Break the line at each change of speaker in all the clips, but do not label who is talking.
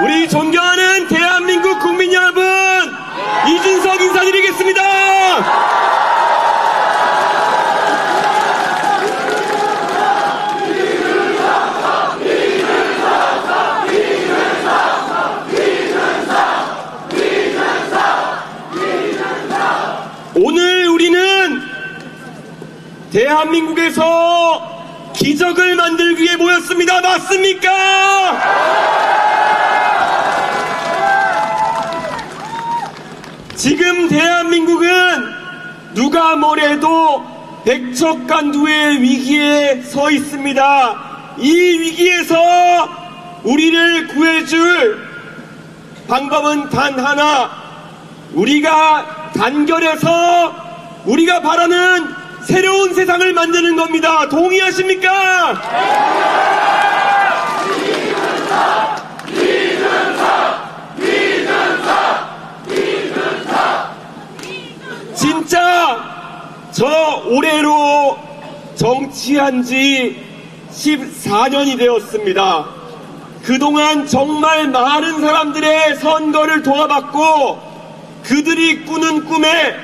우리 존경하는 대한민국 국민 여러분, 이준석 인사드리겠습니다. 오늘 우리는 대한민국에서 기적을 만들기 위해 모였습니다. 맞습니까? 지금 대한민국은 누가 뭐래도 백척간두의 위기에 서 있습니다. 이 위기에서 우리를 구해줄 방법은 단 하나, 우리가 단결해서 우리가 바라는 새로운 세상을 만드는 겁니다. 동의하십니까? 진짜 저 올해로 정치한 지 14년이 되었습니다. 그동안 정말 많은 사람들의 선거를 도와봤고 그들이 꾸는 꿈에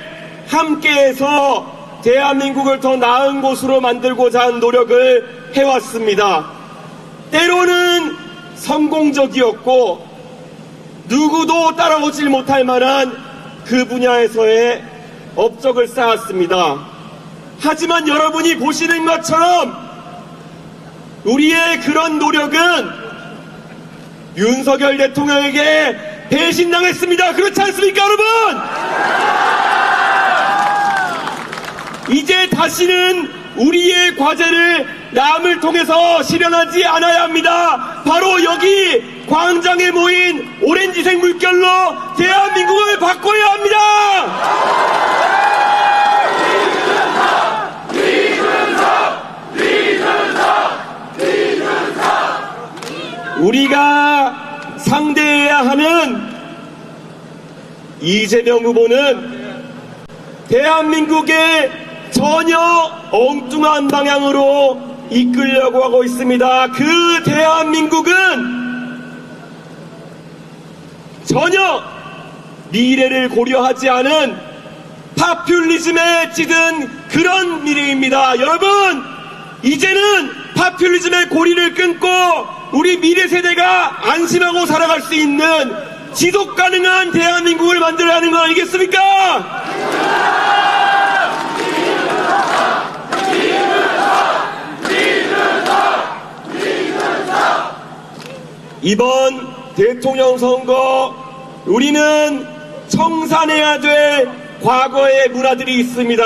함께해서 대한민국을 더 나은 곳으로 만들고자 하는 노력을 해왔습니다. 때로는 성공적이었고 누구도 따라오질 못할 만한 그 분야에서의 업적을 쌓았습니다. 하지만 여러분이 보시는 것처럼 우리의 그런 노력은 윤석열 대통령에게 배신당했습니다. 그렇지 않습니까, 여러분? 이제 다시는 우리의 과제를 남을 통해서 실현하지 않아야 합니다. 바로 여기 광장에 모인 오렌지색 물결로 대한민국을 바꿔야 합니다. 우리가 상대해야 하는 이재명 후보는 대한민국의 전혀 엉뚱한 방향으로 이끌려고 하고 있습니다. 그 대한민국은 전혀 미래를 고려하지 않은 파퓰리즘에 찌든 그런 미래입니다. 여러분, 이제는 파퓰리즘의 고리를 끊고 우리 미래 세대가 안심하고 살아갈 수 있는 지속 가능한 대한민국을 만들어야 하는 거 아니겠습니까? 이번 대통령 선거 우리는 청산해야 될 과거의 문화들이 있습니다.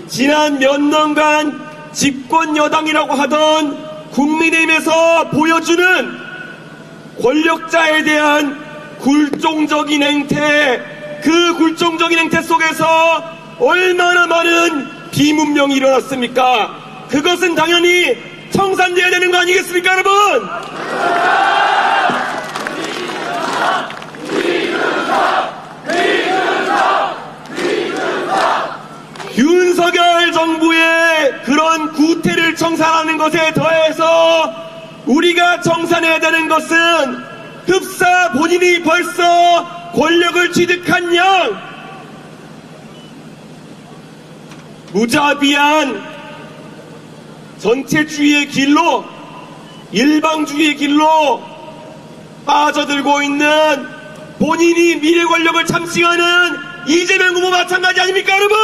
지난 몇 년간 집권 여당이라고 하던 국민의힘에서 보여주는 권력자에 대한 굴종적인 행태, 그 굴종적인 행태 속에서 얼마나 많은 비문명이 일어났습니까? 그것은 당연히 청산돼야 되는 거 아니겠습니까, 여러분? 윤석열 정부의 그런 구태를 청산하는 것에 더해서 우리가 청산해야 되는 것은 흡사 본인이 벌써 권력을 취득한 양 무자비한 전체주의의 길로, 일방주의의 길로 빠져들고 있는 본인이 미래 권력을 참칭하는 이재명 후보 마찬가지 아닙니까, 여러분?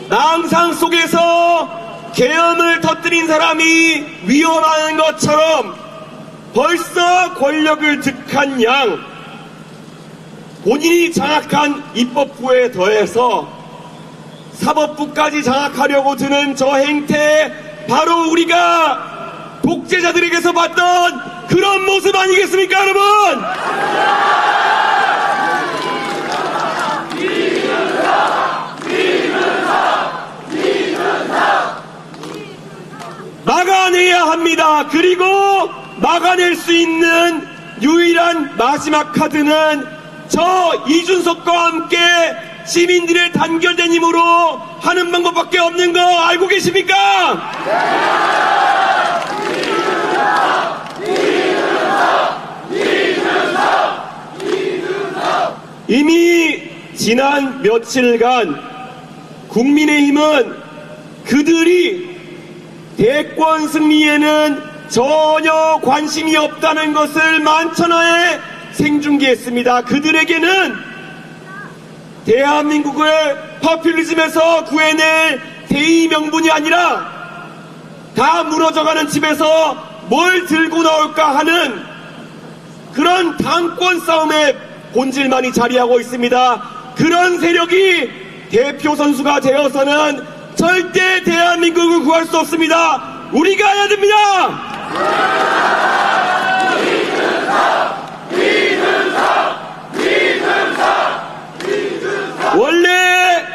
낭상 속에서 계엄을 터뜨린 사람이 위험한 것처럼 벌써 권력을 득한 양 본인이 장악한 입법부에 더해서 사법부까지 장악하려고 드는 저 행태, 바로 우리가 독재자들에게서 봤던 그런 모습 아니겠습니까, 여러분? 막아내야 합니다. 합니다. 그리고 막아낼 수 있는 유일한 마지막 카드는 저 이준석과 함께 시민들의 단결된 힘으로 하는 방법밖에 없는 거 알고 계십니까? 이미 지난 며칠간 국민의힘은 그들이 대권 승리에는 전혀 관심이 없다는 것을 만천하에 생중계했습니다. 그들에게는 대한민국을 포퓰리즘에서 구해낼 대의 명분이 아니라 다 무너져가는 집에서 뭘 들고 나올까 하는 그런 당권 싸움의 본질만이 자리하고 있습니다. 그런 세력이 대표 선수가 되어서는 절대 대한민국을 구할 수 없습니다. 우리가 해야 됩니다. 원래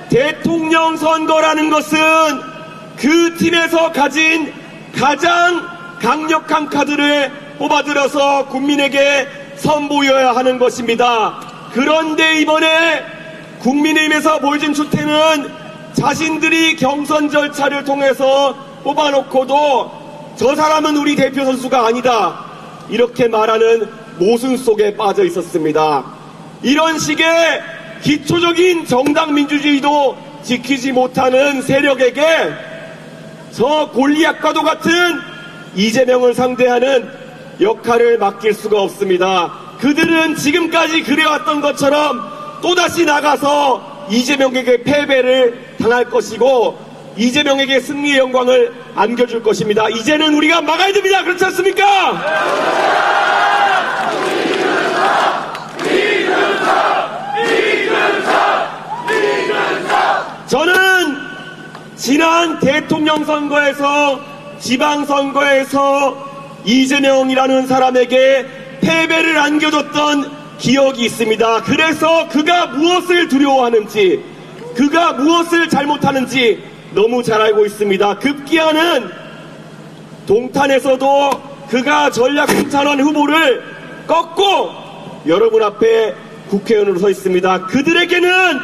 대통령 선거라는 것은 그 팀에서 가진 가장 강력한 카드를 뽑아들여서 국민에게 선보여야 하는 것입니다. 그런데 이번에 국민의힘에서 보여준 추태는 자신들이 경선 절차를 통해서 뽑아놓고도 저 사람은 우리 대표 선수가 아니다 이렇게 말하는 모순 속에 빠져 있었습니다. 이런 식의 기초적인 정당 민주주의도 지키지 못하는 세력에게 저 골리앗과도 같은 이재명을 상대하는 역할을 맡길 수가 없습니다. 그들은 지금까지 그래왔던 것처럼 또다시 나가서 이재명에게 패배를 당할 것이고 이재명에게 승리의 영광을 안겨줄 것입니다. 이제는 우리가 막아야 됩니다. 그렇지 않습니까? 저는 지난 대통령 선거에서 지방선거에서 이재명이라는 사람에게 패배를 안겨줬던 기억이 있습니다. 그래서 그가 무엇을 두려워하는지 그가 무엇을 잘못하는지 너무 잘 알고 있습니다. 급기야는 동탄에서도 그가 전략공천원 후보를 꺾고 여러분 앞에 국회의원으로 서 있습니다. 그들에게는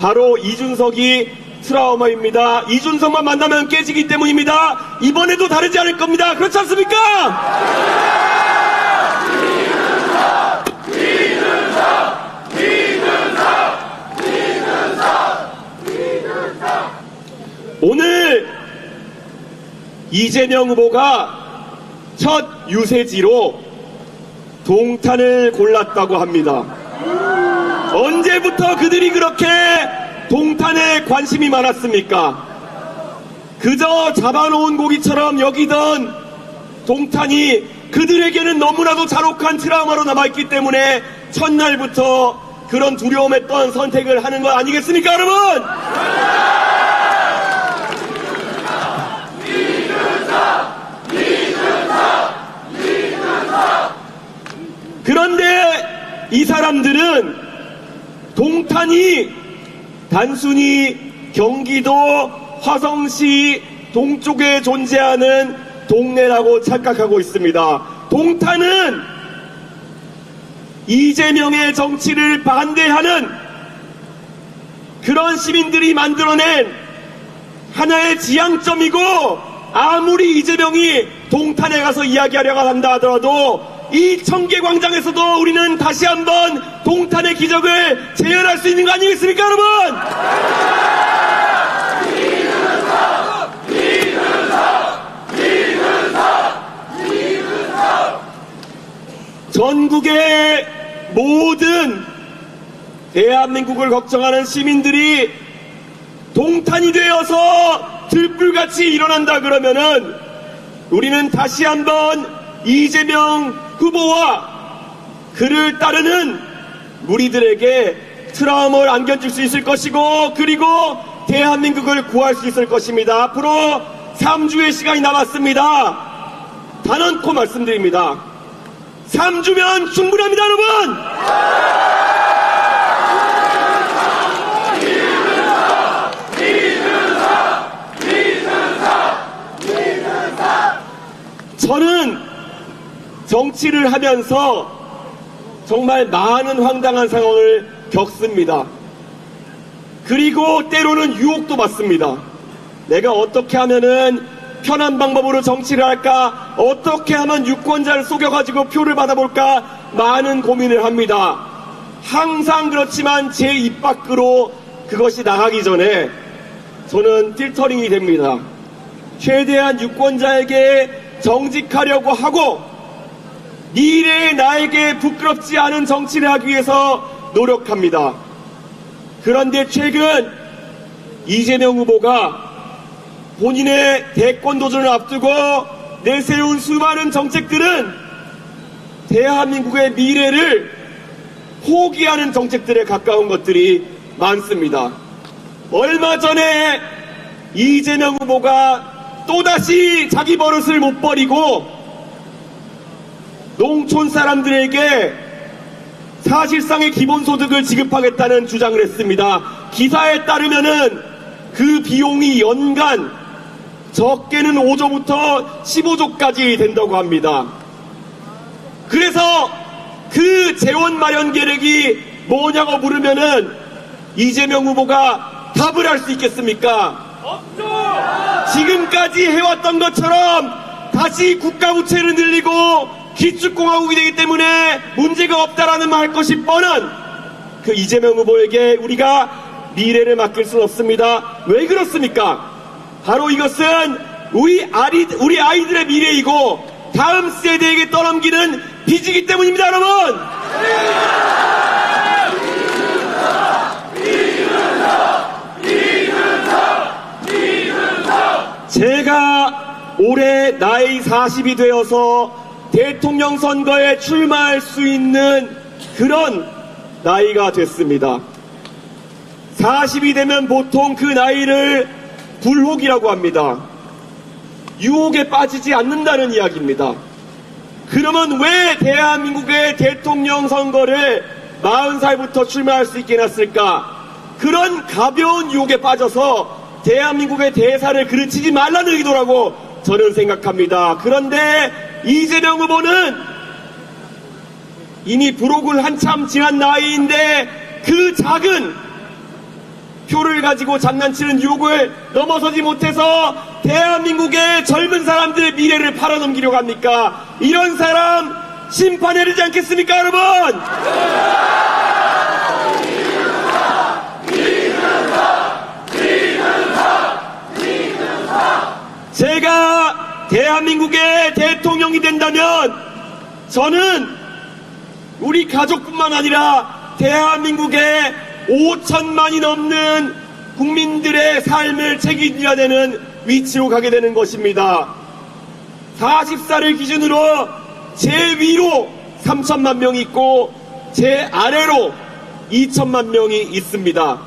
바로 이준석이 트라우마입니다. 이준석만 만나면 깨지기 때문입니다. 이번에도 다르지 않을 겁니다. 그렇지 않습니까? 오늘 이재명 후보가 첫 유세지로 동탄을 골랐다고 합니다. 언제부터 그들이 그렇게 동탄에 관심이 많았습니까? 그저 잡아놓은 고기처럼 여기던 동탄이 그들에게는 너무나도 잔혹한 트라우마로 남아있기 때문에 첫날부터 그런 두려움했던 선택을 하는 것 아니겠습니까, 여러분? 그런데 이 사람들은 동탄이 단순히 경기도 화성시 동쪽에 존재하는 동네라고 착각하고 있습니다. 동탄은 이재명의 정치를 반대하는 그런 시민들이 만들어낸 하나의 지향점이고 아무리 이재명이 동탄에 가서 이야기하려고 한다 하더라도 이 청계광장에서도 우리는 다시 한번 동탄의 기적을 재현할 수 있는 거 아니겠습니까, 여러분? 전국의 모든 대한민국을 걱정하는 시민들이 동탄이 되어서 들불같이 일어난다 그러면은 우리는 다시 한번 이재명 후보와 그를 따르는 무리들에게 트라우마를 안겨줄 수 있을 것이고 그리고 대한민국을 구할 수 있을 것입니다. 앞으로 3주의 시간이 남았습니다. 단언코 말씀드립니다. 3주면 충분합니다, 여러분! 정치를 하면서 정말 많은 황당한 상황을 겪습니다. 그리고 때로는 유혹도 받습니다. 내가 어떻게 하면은 편한 방법으로 정치를 할까? 어떻게 하면 유권자를 속여가지고 표를 받아볼까? 많은 고민을 합니다. 항상 그렇지만 제 입 밖으로 그것이 나가기 전에 저는 필터링이 됩니다. 최대한 유권자에게 정직하려고 하고 미래의 나에게 부끄럽지 않은 정치를 하기 위해서 노력합니다. 그런데 최근 이재명 후보가 본인의 대권 도전을 앞두고 내세운 수많은 정책들은 대한민국의 미래를 포기하는 정책들에 가까운 것들이 많습니다. 얼마 전에 이재명 후보가 또다시 자기 버릇을 못 버리고 농촌 사람들에게 사실상의 기본소득을 지급하겠다는 주장을 했습니다. 기사에 따르면은 그 비용이 연간 적게는 5조부터 15조까지 된다고 합니다. 그래서 그 재원 마련 계획이 뭐냐고 물으면은 이재명 후보가 답을 할 수 있겠습니까? 없죠! 지금까지 해왔던 것처럼 다시 국가 부채를 늘리고 기축공화국이 되기 때문에 문제가 없다라는 말 할 것이 뻔한 그 이재명 후보에게 우리가 미래를 맡길 수는 없습니다. 왜 그렇습니까? 바로 이것은 우리 아이들의 미래이고 다음 세대에게 떠넘기는 빚이기 때문입니다, 여러분! 제가 올해 나이 40이 되어서 대통령 선거에 출마할 수 있는 그런 나이가 됐습니다. 40이 되면 보통 그 나이를 불혹이라고 합니다. 유혹에 빠지지 않는다는 이야기입니다. 그러면 왜 대한민국의 대통령 선거를 40살부터 출마할 수 있게 해놨을까? 그런 가벼운 유혹에 빠져서 대한민국의 대사를 그르치지 말라는 의도라고 저는 생각합니다. 그런데 이재명 후보는 이미 불혹을 한참 지난 나이인데 그 작은 표를 가지고 장난치는 유혹을 넘어서지 못해서 대한민국의 젊은 사람들의 미래를 팔아넘기려고 합니까? 이런 사람 심판해야 되지 않겠습니까, 여러분? 제가 대한민국의 대통령이 된다면 저는 우리 가족뿐만 아니라 대한민국의 5천만이 넘는 국민들의 삶을 책임져야 되는 위치로 가게 되는 것입니다. 40살을 기준으로 제 위로 3천만 명이 있고 제 아래로 2천만 명이 있습니다.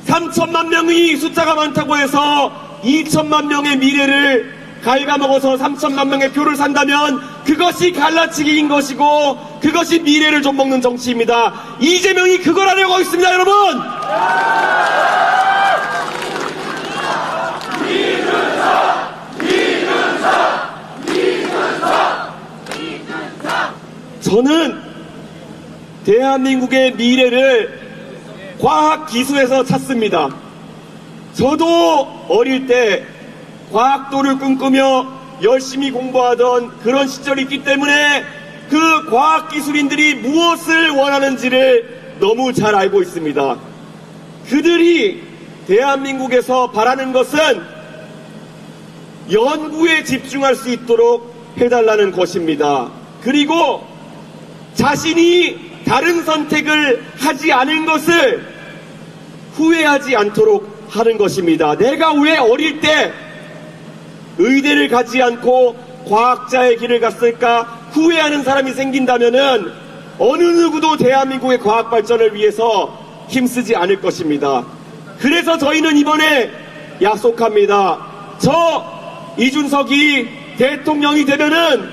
3천만 명이 숫자가 많다고 해서 2천만 명의 미래를 갉아먹어서 3천만 명의 표를 산다면 그것이 갈라치기인 것이고 그것이 미래를 좀 먹는 정치입니다. 이재명이 그걸 하려고 있습니다, 여러분! 저는 대한민국의 미래를 과학기술에서 찾습니다. 저도 어릴 때 과학도를 꿈꾸며 열심히 공부하던 그런 시절이 있기 때문에 그 과학기술인들이 무엇을 원하는지를 너무 잘 알고 있습니다. 그들이 대한민국에서 바라는 것은 연구에 집중할 수 있도록 해달라는 것입니다. 그리고 자신이 다른 선택을 하지 않은 것을 후회하지 않도록 하는 것입니다. 내가 왜 어릴 때 의대를 가지 않고 과학자의 길을 갔을까 후회하는 사람이 생긴다면은 어느 누구도 대한민국의 과학 발전을 위해서 힘쓰지 않을 것입니다. 그래서 저희는 이번에 약속합니다. 저 이준석이 대통령이 되면은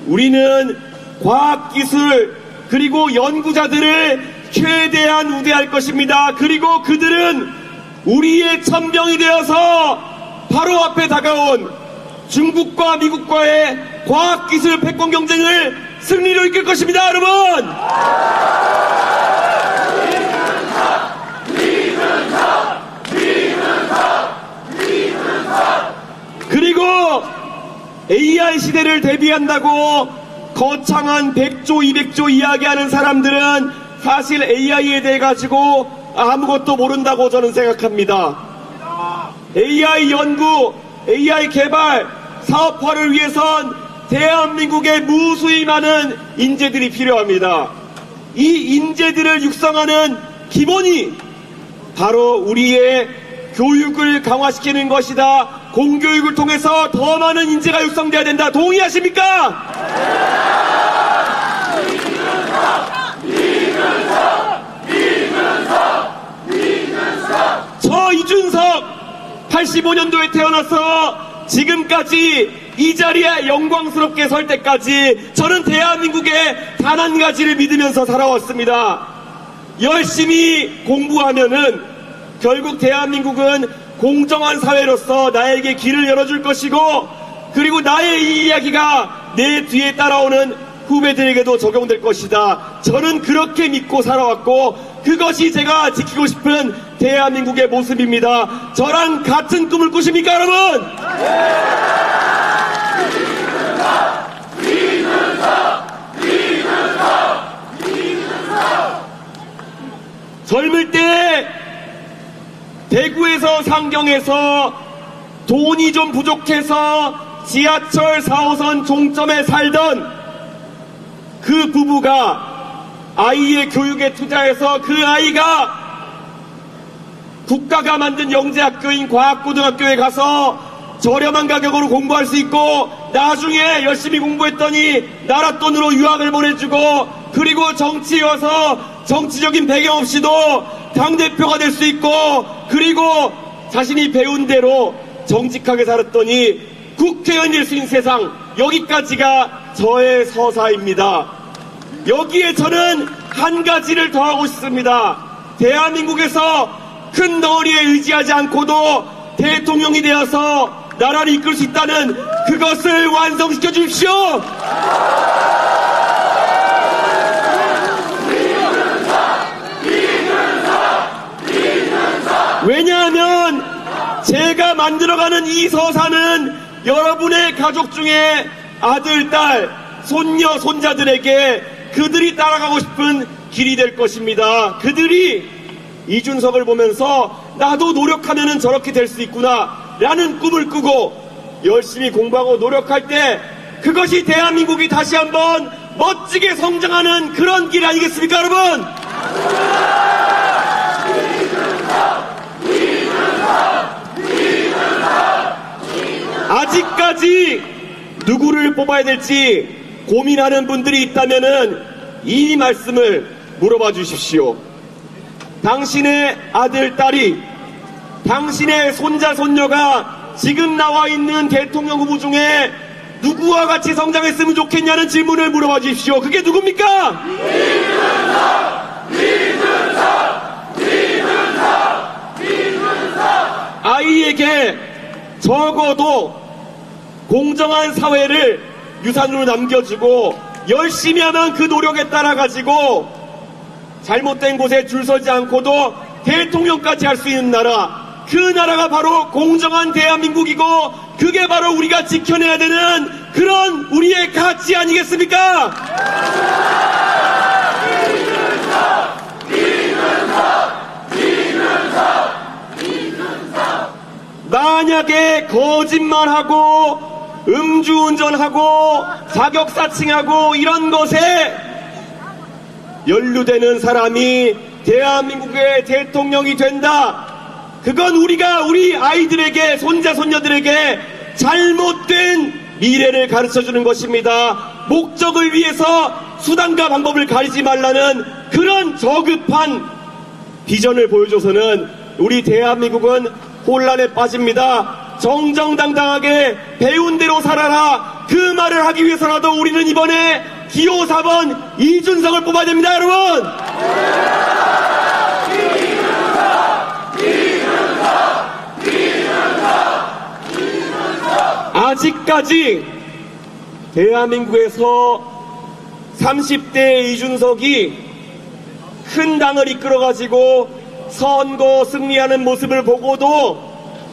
우리는 과학기술 그리고 연구자들을 최대한 우대할 것입니다. 그리고 그들은 우리의 천병이 되어서 바로 앞에 다가온 중국과 미국과의 과학기술 패권 경쟁을 승리로 이끌 것입니다, 여러분! 그리고 AI 시대를 대비한다고 거창한 100조, 200조 이야기하는 사람들은 사실 AI에 대해 가지고 아무것도 모른다고 저는 생각합니다. AI 연구, AI 개발, 사업화를 위해선 대한민국에 무수히 많은 인재들이 필요합니다. 이 인재들을 육성하는 기본이 바로 우리의 교육을 강화시키는 것이다. 공교육을 통해서 더 많은 인재가 육성돼야 된다. 동의하십니까? 저 이준석 85년도에 태어나서 지금까지 이 자리에 영광스럽게 설 때까지 저는 대한민국의 단 한 가지를 믿으면서 살아왔습니다. 열심히 공부하면은 결국 대한민국은 공정한 사회로서 나에게 길을 열어줄 것이고, 그리고 나의 이 이야기가 내 뒤에 따라오는 후배들에게도 적용될 것이다. 저는 그렇게 믿고 살아왔고, 그것이 제가 지키고 싶은 대한민국의 모습입니다. 저랑 같은 꿈을 꾸십니까, 여러분? 젊을 때 대구에서 상경에서 돈이 좀 부족해서 지하철 4호선 종점에 살던 그 부부가 아이의 교육에 투자해서 그 아이가 국가가 만든 영재학교인 과학고등학교에 가서 저렴한 가격으로 공부할 수 있고, 나중에 열심히 공부했더니 나라 돈으로 유학을 보내주고, 그리고 정치에 와서 정치적인 배경 없이도 당대표가 될 수 있고, 그리고 자신이 배운 대로 정직하게 살았더니 국회의원이 될 수 있는 세상, 여기까지가 저의 서사입니다. 여기에 저는 한 가지를 더 하고 싶습니다. 대한민국에서 큰 덩어리에 의지하지 않고도 대통령이 되어서 나라를 이끌 수 있다는 그것을 완성시켜 주십시오. 왜냐하면 제가 만들어가는 이 서사는 여러분의 가족 중에 아들, 딸, 손녀, 손자들에게 그들이 따라가고 싶은 길이 될 것입니다. 그들이 이준석을 보면서 나도 노력하면 저렇게 될 수 있구나 라는 꿈을 꾸고 열심히 공부하고 노력할 때 그것이 대한민국이 다시 한번 멋지게 성장하는 그런 길 아니겠습니까, 여러분? 아직까지 누구를 뽑아야 될지 고민하는 분들이 있다면은 이 말씀을 물어봐 주십시오. 당신의 아들, 딸이, 당신의 손자, 손녀가 지금 나와 있는 대통령 후보 중에 누구와 같이 성장했으면 좋겠냐는 질문을 물어봐 주십시오. 그게 누굽니까? 이준석! 아이에게 적어도 공정한 사회를 유산으로 남겨주고 열심히 하면 그 노력에 따라 가지고 잘못된 곳에 줄 서지 않고도 대통령까지 할 수 있는 나라, 그 나라가 바로 공정한 대한민국이고 그게 바로 우리가 지켜내야 되는 그런 우리의 가치 아니겠습니까? 만약에 거짓말하고 음주운전하고 자격사칭하고 이런 것에 연루되는 사람이 대한민국의 대통령이 된다. 그건 우리가 우리 아이들에게, 손자, 손녀들에게 잘못된 미래를 가르쳐주는 것입니다. 목적을 위해서 수단과 방법을 가리지 말라는 그런 저급한 비전을 보여줘서는 우리 대한민국은 혼란에 빠집니다. 정정당당하게 배운 대로 살아라. 그 말을 하기 위해서라도 우리는 이번에 기호 4번 이준석을 뽑아야 됩니다, 여러분. 아직까지 대한민국에서 30대 이준석이 큰 당을 이끌어가지고 선거 승리하는 모습을 보고도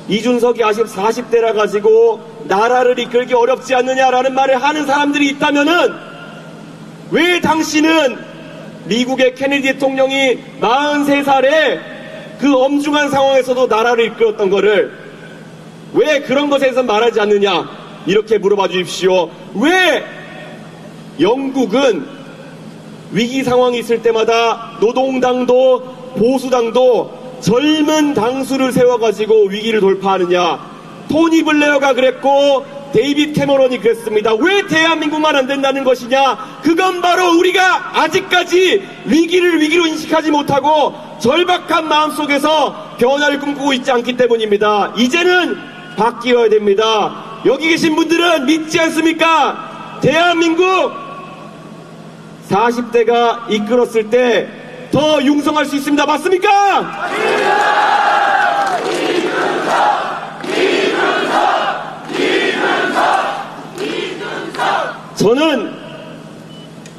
이준석이 아직 40대라 가지고 나라를 이끌기 어렵지 않느냐라는 말을 하는 사람들이 있다면은 왜 당신은 미국의 케네디 대통령이 43살에 그 엄중한 상황에서도 나라를 이끌었던 거를 왜 그런 것에 대해서 말하지 않느냐 이렇게 물어봐 주십시오. 왜 영국은 위기 상황이 있을 때마다 노동당도 보수당도 젊은 당수를 세워가지고 위기를 돌파하느냐. 토니 블레어가 그랬고 데이빗 캐머런이 그랬습니다. 왜 대한민국만 안 된다는 것이냐. 그건 바로 우리가 아직까지 위기를 위기로 인식하지 못하고 절박한 마음속에서 변화를 꿈꾸고 있지 않기 때문입니다. 이제는 바뀌어야 됩니다. 여기 계신 분들은 믿지 않습니까? 대한민국 40대가 이끌었을 때 더 융성할 수 있습니다. 맞습니까? 저는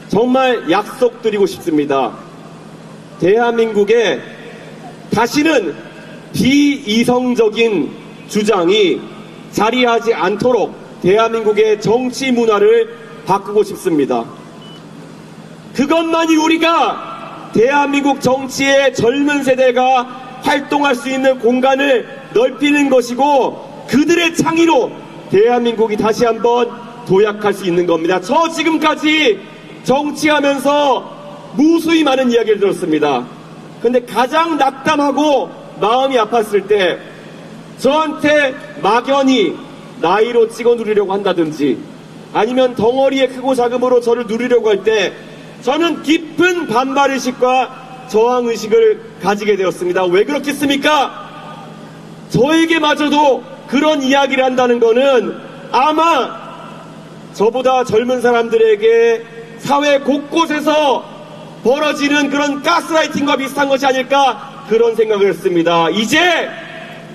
정말 약속드리고 싶습니다. 대한민국에 다시는 비이성적인 주장이 자리하지 않도록 대한민국의 정치 문화를 바꾸고 싶습니다. 그것만이 우리가 대한민국 정치의 젊은 세대가 활동할 수 있는 공간을 넓히는 것이고 그들의 창의로 대한민국이 다시 한번 도약할 수 있는 겁니다. 저 지금까지 정치하면서 무수히 많은 이야기를 들었습니다. 근데 가장 낙담하고 마음이 아팠을 때 저한테 막연히 나이로 찍어 누리려고 한다든지 아니면 덩어리의 크고 작음으로 저를 누리려고 할 때 저는 깊은 반발의식과 저항의식을 가지게 되었습니다. 왜 그렇겠습니까? 저에게마저도 그런 이야기를 한다는 거는 아마 저보다 젊은 사람들에게 사회 곳곳에서 벌어지는 그런 가스라이팅과 비슷한 것이 아닐까 그런 생각을 했습니다. 이제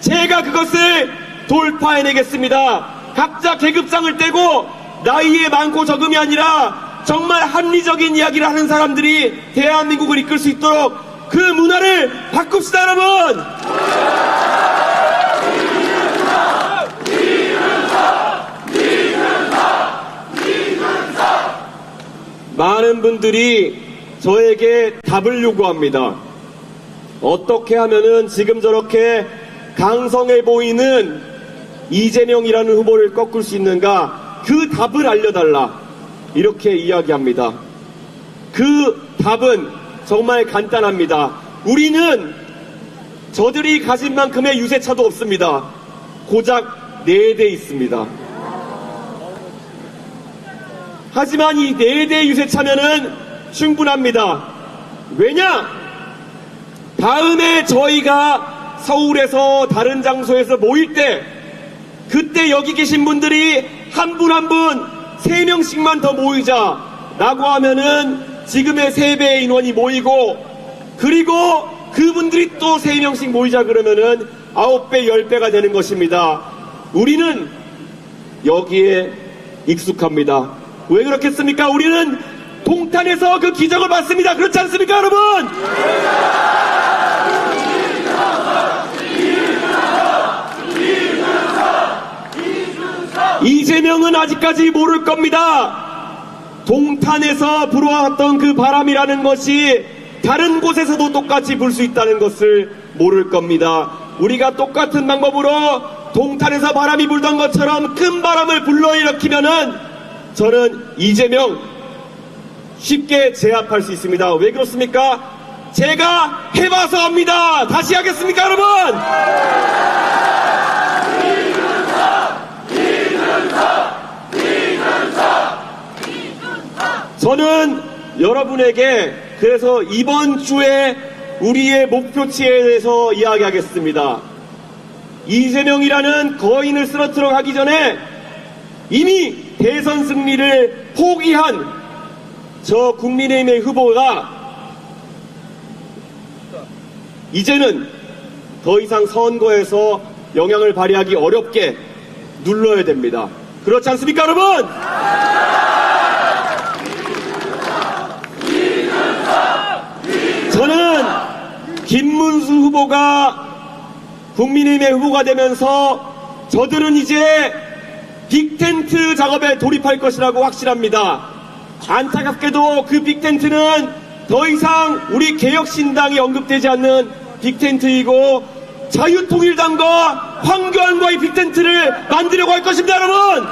제가 그것을 돌파해내겠습니다. 각자 계급장을 떼고 나이에 많고 적음이 아니라 정말 합리적인 이야기를 하는 사람들이 대한민국을 이끌 수 있도록 그 문화를 바꿉시다, 여러분! 많은 분들이 저에게 답을 요구합니다. 어떻게 하면은 지금 저렇게 강성해 보이는 이재명이라는 후보를 꺾을 수 있는가? 그 답을 알려달라. 이렇게 이야기합니다. 그 답은 정말 간단합니다. 우리는 저들이 가진 만큼의 유세차도 없습니다. 고작 4대 있습니다. 하지만 이 4대 유세차면은 충분합니다. 왜냐? 다음에 저희가 서울에서 다른 장소에서 모일 때 그때 여기 계신 분들이 한 분 한 분 3명씩만 더 모이자 라고 하면은 지금의 3배의 인원이 모이고 그리고 그분들이 또 3명씩 모이자 그러면은 9배, 10배가 되는 것입니다. 우리는 여기에 익숙합니다. 왜 그렇겠습니까? 우리는 동탄에서 그 기적을 봤습니다. 그렇지 않습니까, 여러분? 이재명은 아직까지 모를 겁니다. 동탄에서 불어왔던 그 바람이라는 것이 다른 곳에서도 똑같이 불 수 있다는 것을 모를 겁니다. 우리가 똑같은 방법으로 동탄에서 바람이 불던 것처럼 큰 바람을 불러일으키면은 저는 이재명 쉽게 제압할 수 있습니다. 왜 그렇습니까? 제가 해봐서 합니다. 다시 하겠습니까, 여러분? 저는 여러분에게 그래서 이번 주에 우리의 목표치에 대해서 이야기하겠습니다. 이재명이라는 거인을 쓰러뜨려 가기 전에 이미 대선 승리를 포기한 저 국민의힘의 후보가 이제는 더 이상 선거에서 영향을 발휘하기 어렵게 눌러야 됩니다. 그렇지 않습니까, 여러분? 저는 김문수 후보가 국민의힘의 후보가 되면서 저들은 이제 빅텐트 작업에 돌입할 것이라고 확실합니다. 안타깝게도 그 빅텐트는 더 이상 우리 개혁신당이 언급되지 않는 빅텐트이고 자유통일당과 황교안과의 빅텐트를 만들려고 할 것입니다, 여러분!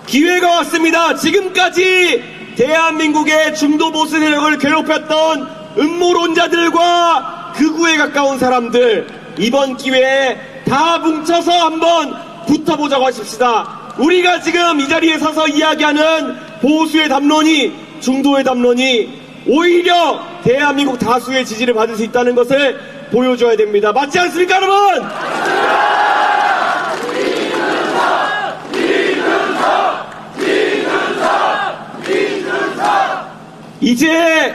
기회가 왔습니다. 지금까지 대한민국의 중도 보수 세력을 괴롭혔던 음모론자들과 극우에 가까운 사람들, 이번 기회에 다 뭉쳐서 한번 붙어보자고 하십시다. 우리가 지금 이 자리에 서서 이야기하는 보수의 담론이, 중도의 담론이 오히려 대한민국 다수의 지지를 받을 수 있다는 것을 보여줘야 됩니다. 맞지 않습니까, 여러분? 이제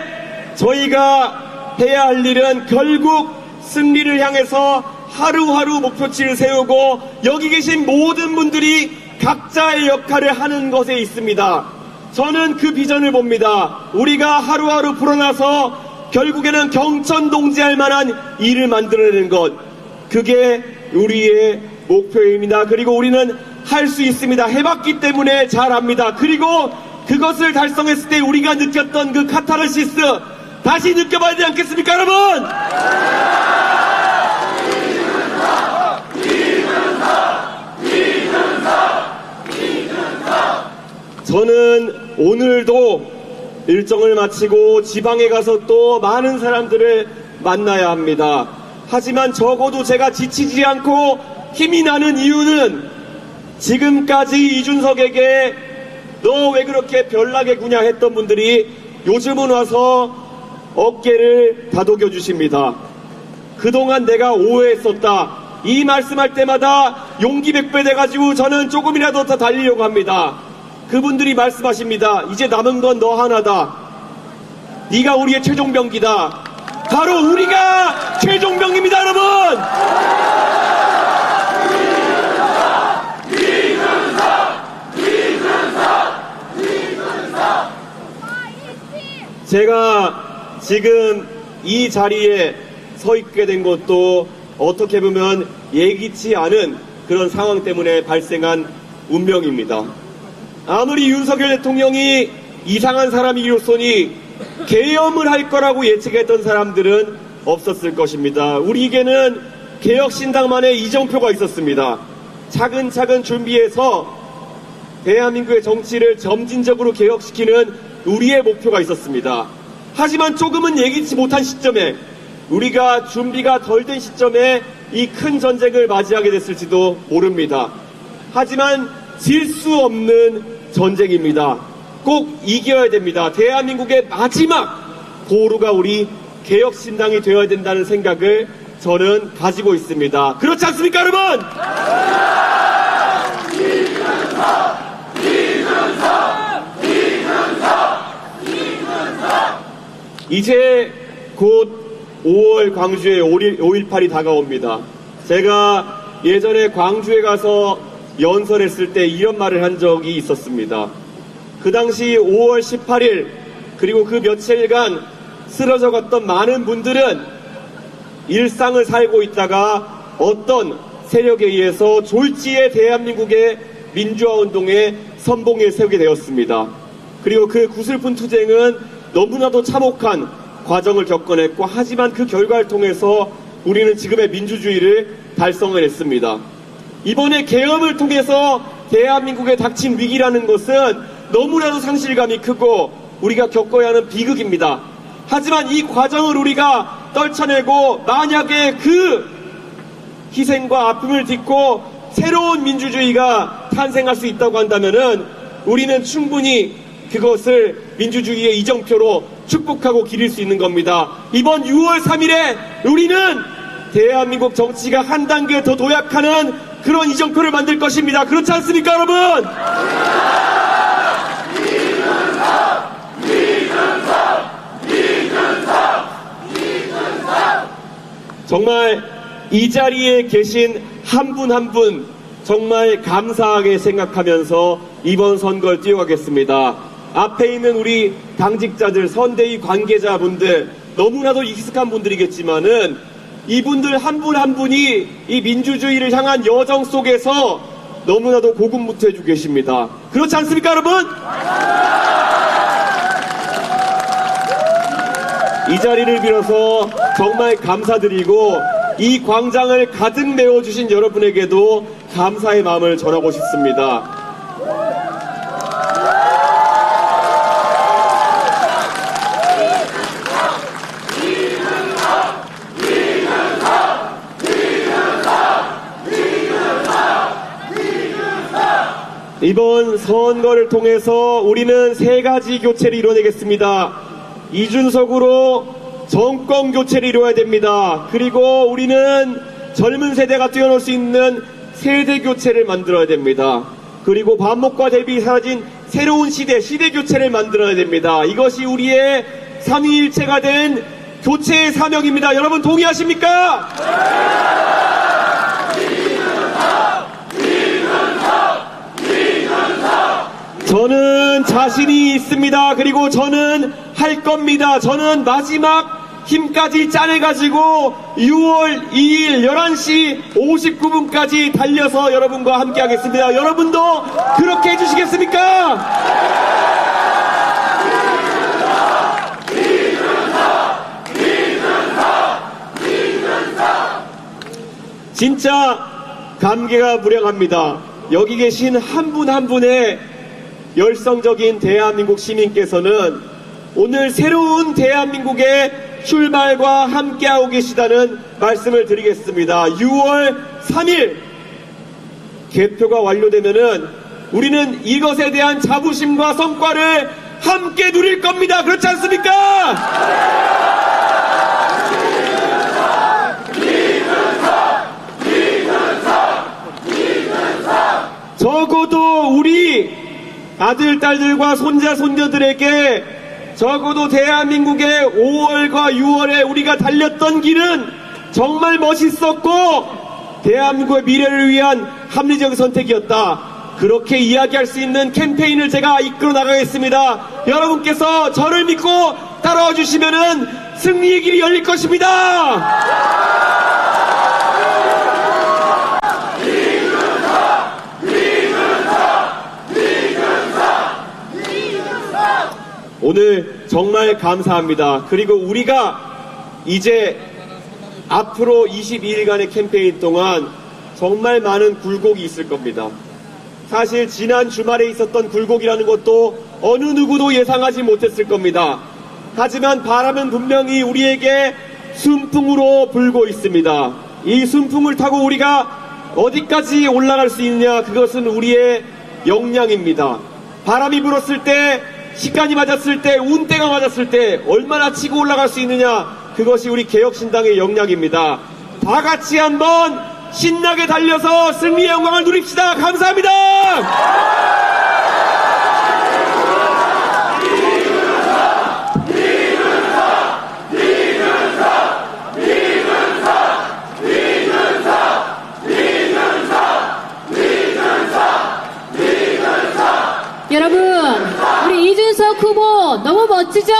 저희가 해야 할 일은 결국 승리를 향해서 하루하루 목표치를 세우고 여기 계신 모든 분들이 각자의 역할을 하는 것에 있습니다. 저는 그 비전을 봅니다. 우리가 하루하루 불어나서 결국에는 경천동지할 만한 일을 만들어내는 것, 그게 우리의 목표입니다. 그리고 우리는 할 수 있습니다. 해봤기 때문에 잘 압니다. 그리고 그것을 달성했을 때 우리가 느꼈던 그 카타르시스 다시 느껴봐야 되지 않겠습니까, 여러분? 저는 오늘도 일정을 마치고 지방에 가서 또 많은 사람들을 만나야 합니다. 하지만 적어도 제가 지치지 않고 힘이 나는 이유는 지금까지 이준석에게 너 왜 그렇게 별나게 구냐 했던 분들이 요즘은 와서 어깨를 다독여 주십니다. 그동안 내가 오해했었다, 이 말씀할 때마다 용기 100배 돼가지고 저는 조금이라도 더 달리려고 합니다. 그분들이 말씀하십니다. 이제 남은 건 너 하나다. 네가 우리의 최종병기다. 바로 우리가 최종병입니다, 여러분. 제가 지금 이 자리에 서 있게 된 것도 어떻게 보면 예기치 않은 그런 상황 때문에 발생한 운명입니다. 아무리 윤석열 대통령이 이상한 사람이로서니 계엄을 할 거라고 예측했던 사람들은 없었을 것입니다. 우리에게는 개혁신당만의 이정표가 있었습니다. 차근차근 준비해서 대한민국의 정치를 점진적으로 개혁시키는 우리의 목표가 있었습니다. 하지만 조금은 예기치 못한 시점에, 우리가 준비가 덜 된 시점에 이 큰 전쟁을 맞이하게 됐을지도 모릅니다. 하지만 질 수 없는 전쟁입니다. 꼭 이겨야 됩니다. 대한민국의 마지막 보루가 우리 개혁신당이 되어야 된다는 생각을 저는 가지고 있습니다. 그렇지 않습니까, 여러분? 이제 곧 5월 광주에 5.18이 다가옵니다. 제가 예전에 광주에 가서 연설했을 때 이런 말을 한 적이 있었습니다. 그 당시 5월 18일 그리고 그 며칠간 쓰러져 갔던 많은 분들은 일상을 살고 있다가 어떤 세력에 의해서 졸지에 대한민국의 민주화 운동에 선봉에 세우게 되었습니다. 그리고 그 구슬픈 투쟁은 너무나도 참혹한 과정을 겪어냈고, 하지만 그 결과를 통해서 우리는 지금의 민주주의를 달성을 했습니다. 이번에 계엄을 통해서 대한민국에 닥친 위기라는 것은 너무나도 상실감이 크고 우리가 겪어야 하는 비극입니다. 하지만 이 과정을 우리가 떨쳐내고 만약에 그 희생과 아픔을 딛고 새로운 민주주의가 탄생할 수 있다고 한다면은 우리는 충분히 그것을 민주주의의 이정표로 축복하고 기릴 수 있는 겁니다. 이번 6월 3일에 우리는 대한민국 정치가 한 단계 더 도약하는 그런 이정표를 만들 것입니다. 그렇지 않습니까, 여러분? 정말 이 자리에 계신 한 분 한 분 정말 감사하게 생각하면서 이번 선거를 뛰어가겠습니다. 앞에 있는 우리 당직자들, 선대위 관계자분들 너무나도 익숙한 분들이겠지만은 이분들 한 분 한 분이 이 민주주의를 향한 여정 속에서 너무나도 고군분투해주고 계십니다. 그렇지 않습니까, 여러분? 이 자리를 빌어서 정말 감사드리고 이 광장을 가득 메워주신 여러분에게도 감사의 마음을 전하고 싶습니다. 이번 선거를 통해서 우리는 세 가지 교체를 이뤄내겠습니다. 이준석으로 정권 교체를 이루어야 됩니다. 그리고 우리는 젊은 세대가 뛰어놀 수 있는 세대 교체를 만들어야 됩니다. 그리고 반목과 대비 사라진 새로운 시대 교체를 만들어야 됩니다. 이것이 우리의 삼위일체가 된 교체의 사명입니다. 여러분 동의하십니까? 저는 자신이 있습니다. 그리고 저는 할 겁니다. 저는 마지막 힘까지 짜내가지고 6월 2일 11시 59분까지 달려서 여러분과 함께 하겠습니다. 여러분도 그렇게 해주시겠습니까? 진짜 감개가 무량합니다. 여기 계신 한 분 한 분의 열성적인 대한민국 시민께서는 오늘 새로운 대한민국의 출발과 함께하고 계시다는 말씀을 드리겠습니다. 6월 3일 개표가 완료되면은 우리는 이것에 대한 자부심과 성과를 함께 누릴 겁니다. 그렇지 않습니까? 적어도 우리 아들, 딸들과 손자, 손녀들에게 적어도 대한민국의 5월과 6월에 우리가 달렸던 길은 정말 멋있었고 대한민국의 미래를 위한 합리적 선택이었다. 그렇게 이야기할 수 있는 캠페인을 제가 이끌어 나가겠습니다. 여러분께서 저를 믿고 따라와 주시면은 승리의 길이 열릴 것입니다. 오늘 정말 감사합니다. 그리고 우리가 이제 앞으로 22일간의 캠페인 동안 정말 많은 굴곡이 있을 겁니다. 사실 지난 주말에 있었던 굴곡이라는 것도 어느 누구도 예상하지 못했을 겁니다. 하지만 바람은 분명히 우리에게 순풍으로 불고 있습니다. 이 순풍을 타고 우리가 어디까지 올라갈 수 있느냐, 그것은 우리의 역량입니다. 바람이 불었을 때, 시간이 맞았을 때, 운때가 맞았을 때 얼마나 치고 올라갈 수 있느냐, 그것이 우리 개혁신당의 역량입니다. 다 같이 한번 신나게 달려서 승리의 영광을 누립시다. 감사합니다.
여러분, 우리 이준석 후보 너무 멋지죠?